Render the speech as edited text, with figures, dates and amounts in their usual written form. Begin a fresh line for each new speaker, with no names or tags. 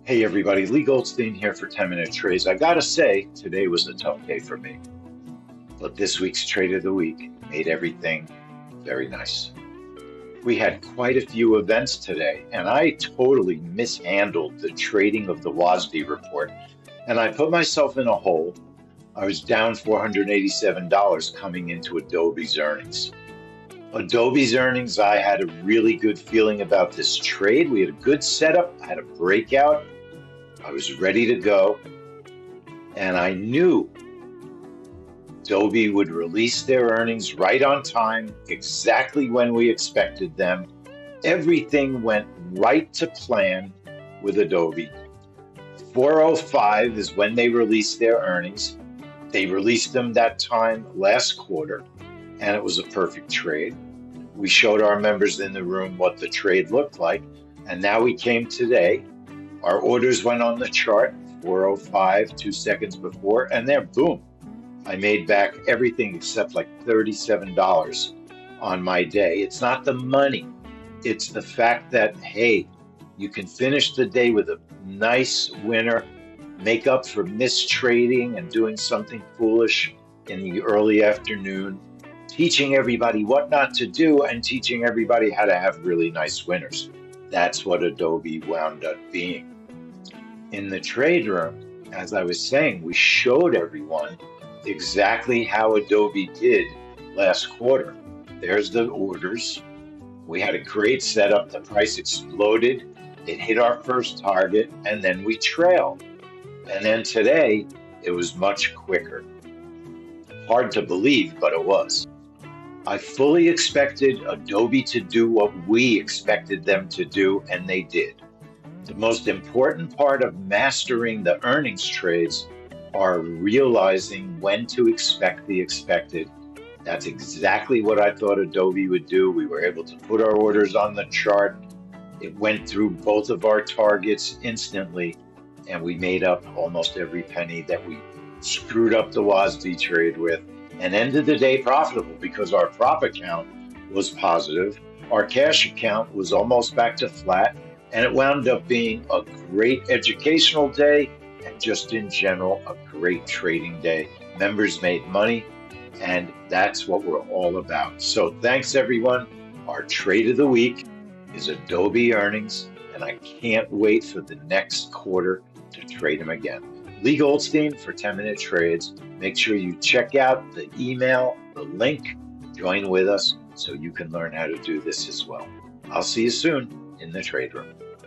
Hey everybody, Leigh Goldstein here for 10-Minute Trades. I gotta say, today was a tough day for me, but this week's Trade of the Week made everything very nice. We had quite a few events today, and I totally mishandled the trading of the WASD report, and I put myself in a hole. I was down $487 coming into Adobe's earnings. Adobe's earnings, I had a really good feeling about this trade. We had a good setup, I had a breakout. I was ready to go, and I knew Adobe would release their earnings right on time, exactly when we expected them. Everything went right to plan with Adobe. 405 is when they released their earnings. They released them that time last quarter, and it was a perfect trade. We showed our members in the room what the trade looked like, and now we came today. Our orders went on the chart, 405, 2 seconds before, and there, boom, I made back everything except like $37 on my day. It's not the money, it's the fact that, hey, you can finish the day with a nice winner, make up for mistrading and doing something foolish in the early afternoon, teaching everybody what not to do and teaching everybody how to have really nice winners. That's what Adobe wound up being. In the trade room, as I was saying, we showed everyone exactly how Adobe did last quarter. There's the orders. We had a great setup. The price exploded. It hit our first target, and then we trailed. And then today, it was much quicker. Hard to believe, but it was. I fully expected Adobe to do what we expected them to do, and they did. The most important part of mastering the earnings trades are realizing when to expect the expected. That's exactly what I thought Adobe would do. We were able to put our orders on the chart. It went through both of our targets instantly, and we made up almost every penny that we screwed up the WASD trade with, and ended the day profitable because our profit count was positive. Our cash account was almost back to flat, and it wound up being a great educational day and just in general, a great trading day. Members made money, and that's what we're all about. So thanks everyone. Our trade of the week is Adobe earnings, and I can't wait for the next quarter to trade them again. Leigh Goldstein for 10-Minute Trades. Make sure you check out the email, the link, join with us so you can learn how to do this as well. I'll see you soon in the trade room.